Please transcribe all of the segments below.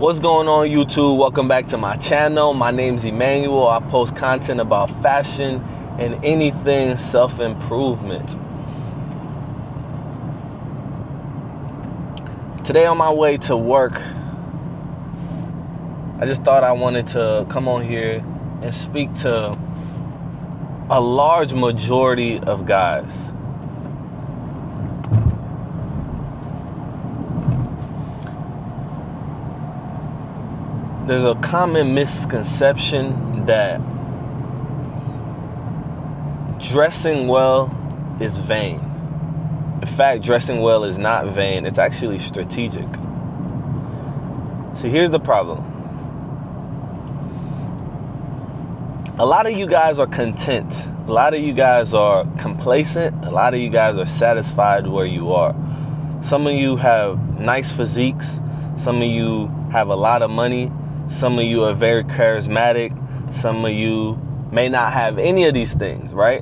What's going on, YouTube? Welcome back to my channel. My name's Emmanuel. I post content about fashion and anything self-improvement. Today on my way to work, I just thought I wanted to come on here and speak to a large majority of guys. There's a common misconception that dressing well is vain. In fact, dressing well is not vain. It's actually strategic. See, here's the problem. A lot of you guys are content. A lot of you guys are complacent. A lot of you guys are satisfied where you are. Some of you have nice physiques. Some of you have a lot of money. Some of you are very charismatic. Some of you may not have any of these things, right?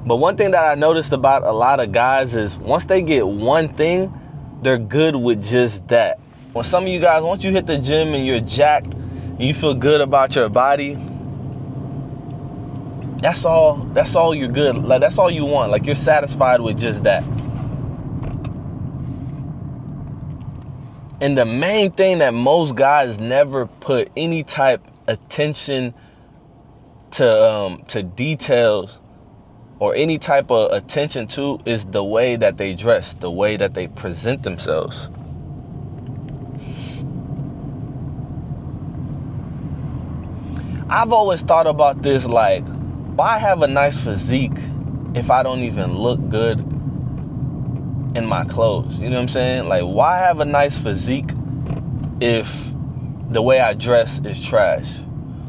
But one thing that I noticed about a lot of guys is once they get one thing, they're good with just that. When some of you guys, once you hit the gym and you're jacked, and you feel good about your body, that's all you're good. Like, that's all you want. Like, you're satisfied with just that. And the main thing that most guys never put any type attention to details or any type of attention to is the way that they dress, the way that they present themselves. I've always thought about this, like, why have a nice physique if I don't even look good in my clothes? You know what I'm saying? Like, why have a nice physique if the way I dress is trash?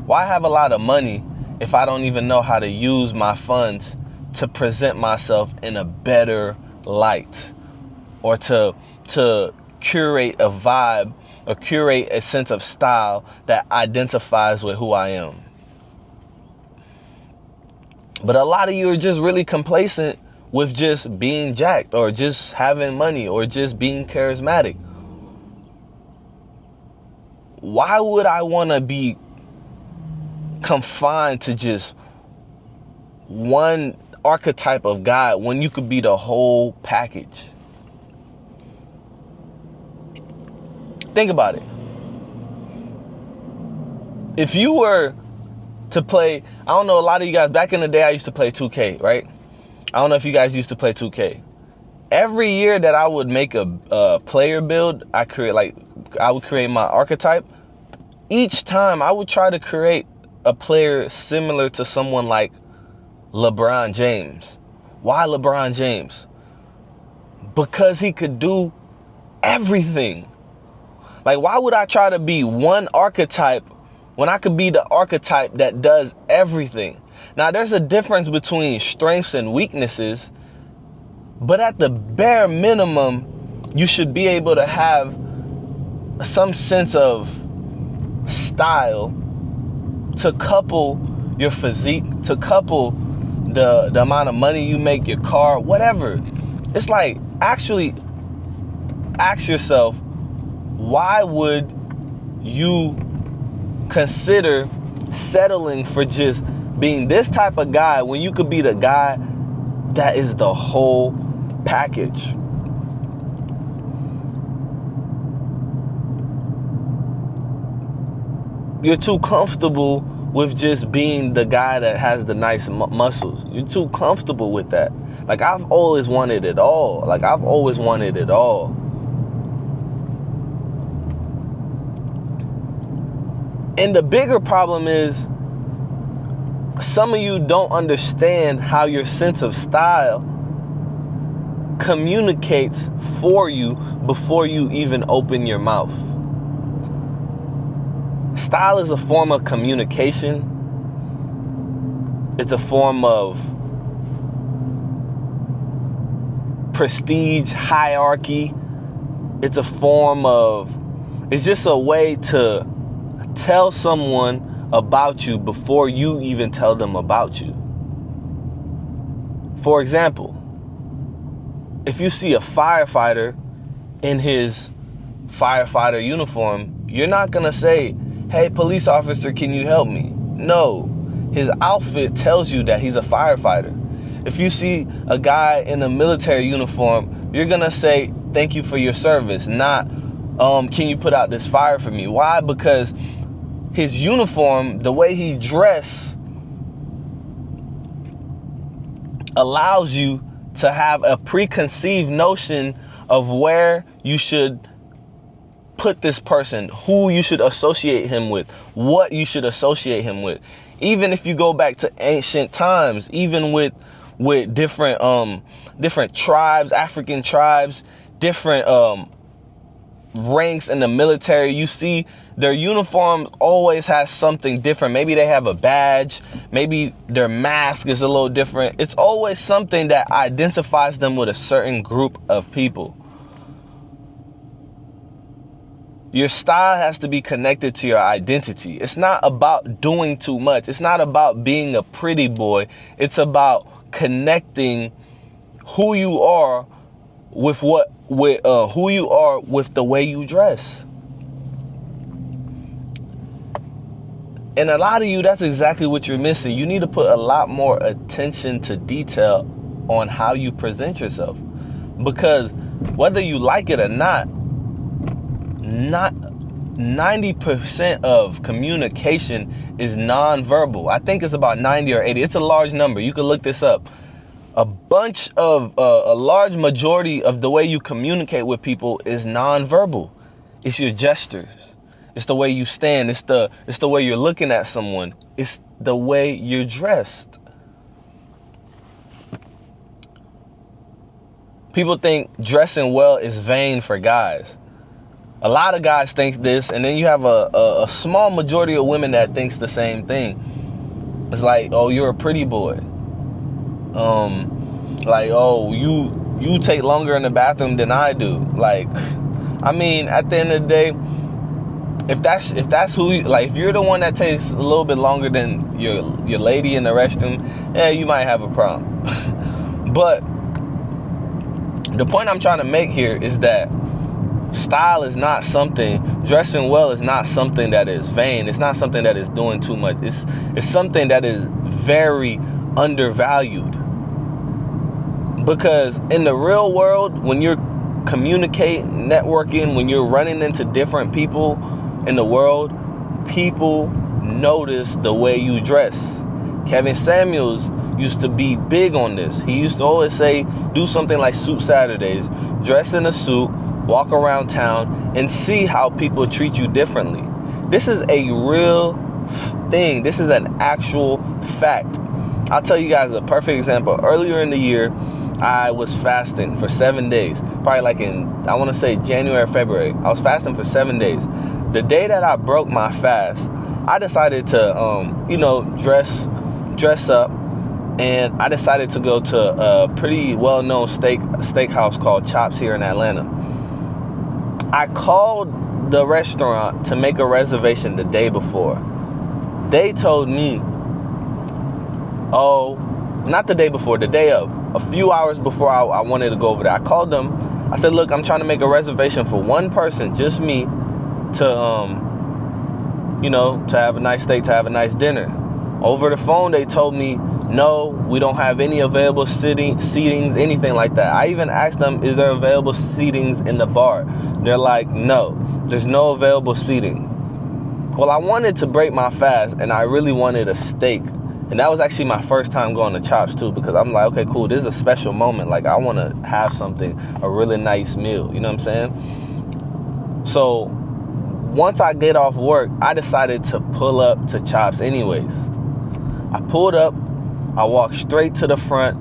Why have a lot of money if I don't even know how to use my funds to present myself in a better light, or to curate a vibe or curate a sense of style that identifies with who I am? But a lot of you are just really complacent with just being jacked or just having money or just being charismatic. Why would I want to be confined to just one archetype of guy when you could be the whole package? Think about it. If you were to play, I don't know, a lot of you guys, back in the day, I used to play 2K, right? I don't know if you guys used to play 2K. Every year that I would make a player build, I would create my archetype. Each time I would try to create a player similar to someone like LeBron James. Why LeBron James? Because he could do everything. Like, why would I try to be one archetype when I could be the archetype that does everything? Now, there's a difference between strengths and weaknesses, but at the bare minimum, you should be able to have some sense of style to couple your physique, to couple the amount of money you make, your car, whatever. It's like, actually ask yourself, why would you consider settling for just being this type of guy when you could be the guy that is the whole package? You're too comfortable with just being the guy that has the nice muscles. You're too comfortable with that. Like, I've always wanted it all. Like, I've always wanted it all. And the bigger problem is some of you don't understand how your sense of style communicates for you before you even open your mouth. Style is a form of communication. It's a form of prestige, hierarchy. It's just a way to tell someone about you before you even tell them about you. For example, if you see a firefighter in his firefighter uniform, You're not gonna say, hey, police officer, can you help me? No, his outfit tells you that he's a firefighter. If you see a guy in a military uniform, you're gonna say, thank you for your service, not, can you put out this fire for me? Why? Because his uniform, the way he dressed, allows you to have a preconceived notion of where you should put this person, who you should associate him with, what you should associate him with. Even if you go back to ancient times, even with different tribes, African tribes, different ranks in the military, you see their uniform always has something different. Maybe they have a badge, maybe their mask is a little different. It's always something that identifies them with a certain group of people. Your style has to be connected to your identity. It's not about doing too much. It's not about being a pretty boy. It's about connecting who you are with who you are with the way you dress. And a lot of you, that's exactly what you're missing. You need to put a lot more attention to detail on how you present yourself. Because whether you like it or not 90% of communication is nonverbal. I think it's about 90 or 80. It's a large number. You can look this up. A large majority of the way you communicate with people is nonverbal. It's your gestures. It's the way you stand. It's the way you're looking at someone. It's the way you're dressed. People think dressing well is vain for guys. A lot of guys think this, and then you have a small majority of women that thinks the same thing. It's like, oh, you're a pretty boy. Like, oh, you take longer in the bathroom than I do. Like, I mean, at the end of the day, if that's who you, like, if you're the one that takes a little bit longer than your lady in the restroom, yeah, you might have a problem. But the point I'm trying to make here is that style is not something, dressing well is not something that is vain. It's not something that is doing too much. It's something that is very undervalued. Because in the real world, when you're communicating, networking, when you're running into different people in the world, people notice the way you dress. Kevin Samuels used to be big on this. He used to always say, do something like Suit Saturdays, dress in a suit, walk around town, and see how people treat you differently. This is a real thing. This is an actual fact. I'll tell you guys a perfect example. Earlier in the year, I was fasting for 7 days. Probably like in, I want to say January or February. I was fasting for 7 days. The day that I broke my fast, I decided to, dress up. And I decided to go to a pretty well-known steakhouse called Chops here in Atlanta. I called the restaurant to make a reservation the day before. They told me, oh, not the day before, the day of, a few hours before I wanted to go over there. I called them. I said, look, I'm trying to make a reservation for one person, just me, to have a nice steak, to have a nice dinner. Over the phone, they told me, no, we don't have any available seatings, anything like that. I even asked them, is there available seatings in the bar? They're like, no, there's no available seating. Well, I wanted to break my fast, and I really wanted a steak. And that was actually my first time going to Chops, too, because I'm like, okay, cool, this is a special moment. Like, I want to have something, a really nice meal. You know what I'm saying? So once I get off work, I decided to pull up to Chops anyways. I pulled up. I walked straight to the front,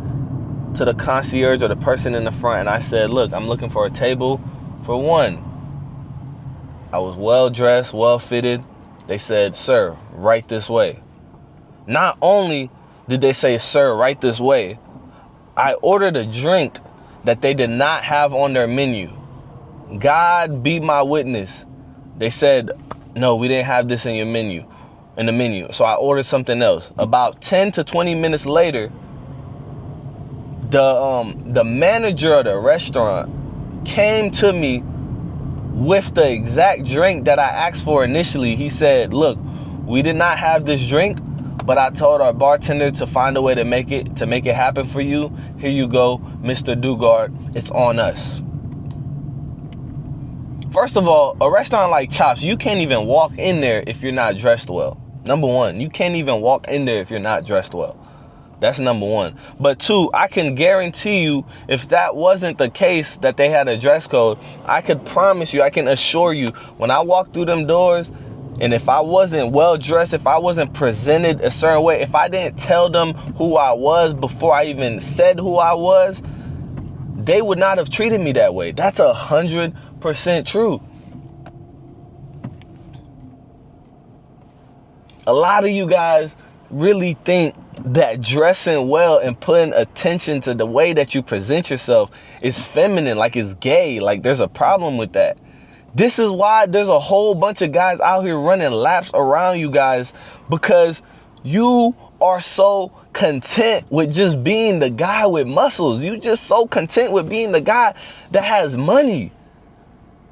to the concierge or the person in the front, and I said, look, I'm looking for a table for one. I was well-dressed, well-fitted. They said, sir, right this way. Not only did they say, sir, right this way, I ordered a drink that they did not have on their menu. God be my witness. They said, no, we didn't have this in the menu. So I ordered something else. About 10 to 20 minutes later, the manager of the restaurant came to me with the exact drink that I asked for initially. He said, look, we did not have this drink, but I told our bartender to find a way to make it happen for you. Here you go, Mr. Dugard. It's on us. First of all, a restaurant like Chops, you can't even walk in there if you're not dressed well. Number one, you can't even walk in there if you're not dressed well. That's number one. But two, I can guarantee you, if that wasn't the case, that they had a dress code, I could promise you, I can assure you, when I walk through them doors, and if I wasn't well dressed, if I wasn't presented a certain way, if I didn't tell them who I was before I even said who I was, they would not have treated me that way. That's 100% true. A lot of you guys really think that dressing well and putting attention to the way that you present yourself is feminine, like it's gay, like there's a problem with that. This is why there's a whole bunch of guys out here running laps around you guys, because you are so content with just being the guy with muscles. You just so content with being the guy that has money.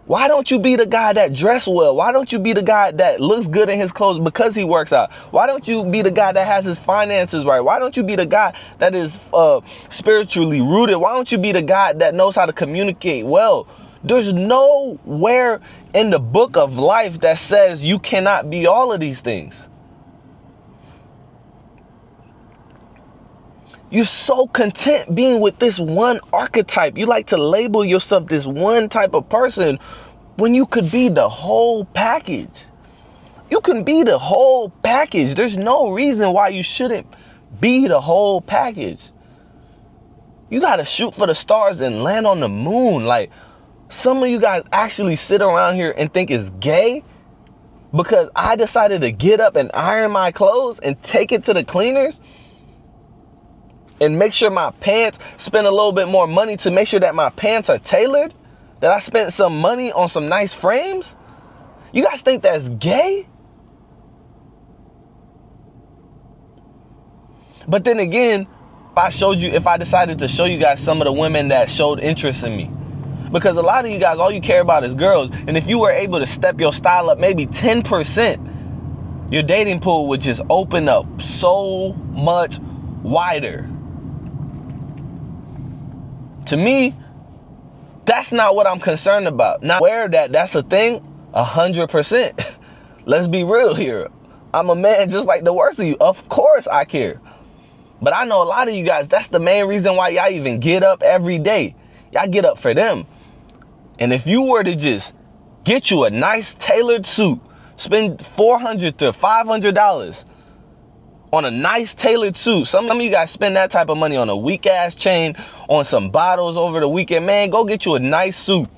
Why don't you be the guy that dress well? Why don't you be the guy that looks good in his clothes because he works out? Why don't you be the guy that has his finances right? Why don't you be the guy that is spiritually rooted? Why don't you be the guy that knows how to communicate well? There's nowhere in the book of life that says you cannot be all of these things. You're so content being with this one archetype. You like to label yourself this one type of person when you could be the whole package. You can be the whole package. There's no reason why you shouldn't be the whole package. You got to shoot for the stars and land on the moon. Like, some of you guys actually sit around here and think it's gay because I decided to get up and iron my clothes and take it to the cleaners and make sure my pants, spend a little bit more money to make sure that my pants are tailored, that I spent some money on some nice frames. You guys think that's gay? But then again, if I decided to show you guys some of the women that showed interest in me, because a lot of you guys, all you care about is girls. And if you were able to step your style up maybe 10%, your dating pool would just open up so much wider. To me, that's not what I'm concerned about. Now, aware that that's a thing, 100%. Let's be real here. I'm a man just like the worst of you. Of course I care. But I know a lot of you guys, that's the main reason why y'all even get up every day. Y'all get up for them. And if you were to just get you a nice tailored suit, spend $400 to $500 on a nice tailored suit. Some of you guys spend that type of money on a weak ass chain, on some bottles over the weekend. Man, go get you a nice suit.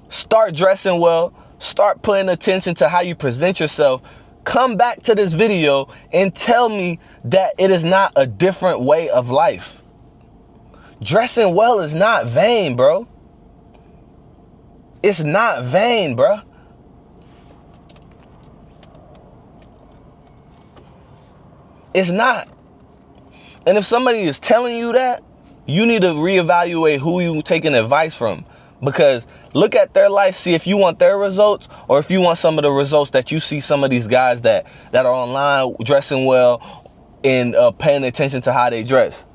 Start dressing well. Start putting attention to how you present yourself. Come back to this video and tell me that it is not a different way of life. Dressing well is not vain, bro. It's not vain, bro. It's not. And if somebody is telling you that, you need to reevaluate who you taking advice from. Because look at their life, see if you want their results or if you want some of the results that you see some of these guys that are online dressing well and paying attention to how they dress.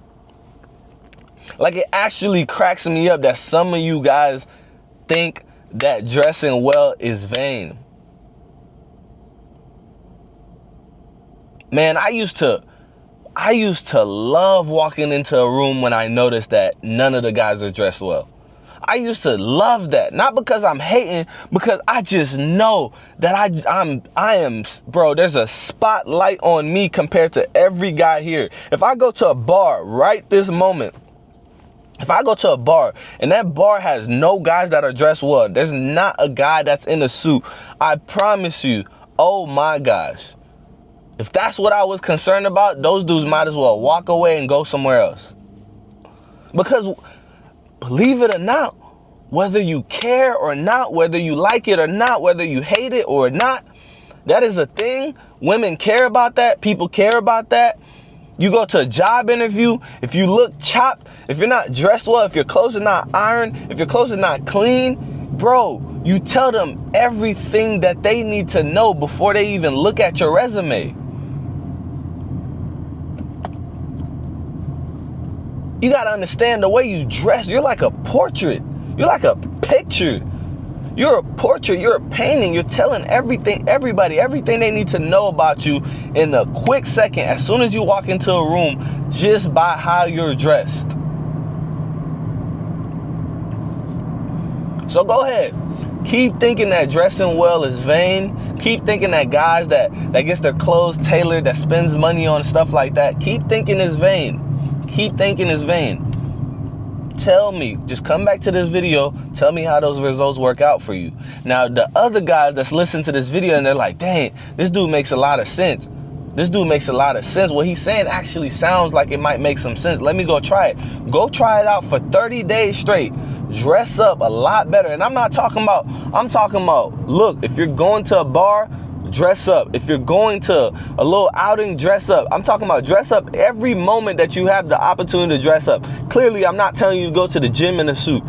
Like, it actually cracks me up that some of you guys think that dressing well is vain. Man, I used to love walking into a room when I noticed that none of the guys are dressed well. I used to love that. Not because I'm hating, because I just know that I am, bro, there's a spotlight on me compared to every guy here. If I go to a bar right this moment, if I go to a bar and that bar has no guys that are dressed well, there's not a guy that's in a suit, I promise you, oh my gosh, if that's what I was concerned about, those dudes might as well walk away and go somewhere else. Because believe it or not, whether you care or not, whether you like it or not, whether you hate it or not, that is a thing. Women care about that. People care about that. You go to a job interview, if you look chopped, if you're not dressed well, if your clothes are not ironed, if your clothes are not clean, Bro, you tell them everything that they need to know before they even look at your resume. You gotta understand the way you dress. You're like a portrait. You're like a picture. You're a portrait. You're a painting. You're telling everybody, everything they need to know about you in a quick second, as soon as you walk into a room, just by how you're dressed. So go ahead. Keep thinking that dressing well is vain. Keep thinking that guys that gets their clothes tailored, that spends money on stuff like that, keep thinking it's vain. Keep thinking it's vain. Tell me, just come back to this video, tell me how those results work out for you. Now, the other guys that's listening to this video and they're like, dang, this dude makes a lot of sense. This dude makes a lot of sense. What he's saying actually sounds like it might make some sense. Let me go try it. Go try it out for 30 days straight. Dress up a lot better. And I'm talking about, look, if you're going to a bar, dress up. If you're going to a little outing, dress up. I'm talking about dress up every moment that you have the opportunity to dress up. Clearly, I'm not telling you to go to the gym in a suit.